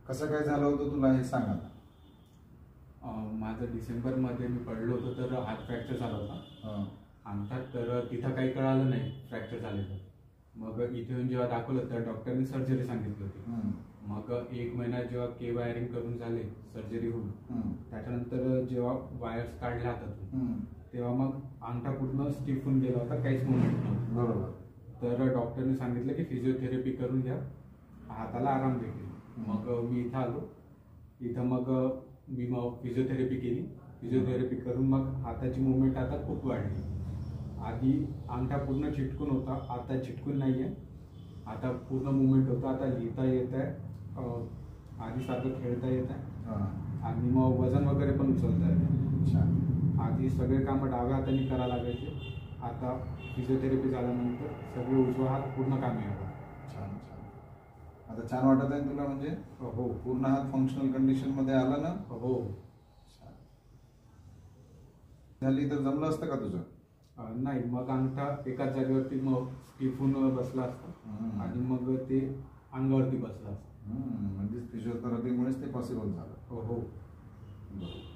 कसं काय झालं होतं तुला हे सांग आता. माझं डिसेंबरमध्ये मी पडलो होतो तर हात फ्रॅक्चर झाला होता अंगठात. तर तिथं काही कळालं नाही फ्रॅक्चर झालेलं. मग इथे येऊन जेव्हा दाखवलं तर डॉक्टरने सर्जरी सांगितली होती. मग 1 महिना जेव्हा के वायरिंग करून झाले सर्जरी होऊन, त्याच्यानंतर जेव्हा वायर्स काढल्या हातातून तेव्हा मग अंगठा पूर्ण स्टिफ होऊन गेला होता, काहीच मुवमेंट नव्हतं. बरोबर. तर डॉक्टरने सांगितलं की फिजिओथेरपी करून घ्या, हाताला आराम भेटेल. मग मी इथं आलो. इथं मग मी फिजिओथेरपी केली. फिजिओथेरपी करून मग हाताची मुवमेंट आता खूप वाढली. आधी अंगठा पूर्ण चिटकून होता, आता चिटकून नाही आहे. आता पूर्ण मुवमेंट होतं. आता लिहिता येत आहे, आधी सारखं खेळता येत आहे आणि मग वजन वगैरे पण उचलता येतं. आधी सगळे कामं डाव्या हाताने करायला लागायचे. आता फिजिओथेरपी झाल्यानंतर सगळे उजवा हात पूर्ण कामी आला. छान छान. आता छान वाटत आहे तुला म्हणजे? हो. पूर्ण हात फंक्शनल कंडिशन मध्ये आला ना? हो. झाली तर जमलं असतं का तुझं? नाही, मग अंगठा एकाच जागेवरती मग स्टिफ होऊन बसला असता आणि मग ते अंगावरती बसला असतं. म्हणजे फिजिओथेरपीमुळेच ते पॉसिबल झालं. हो. बरोबर.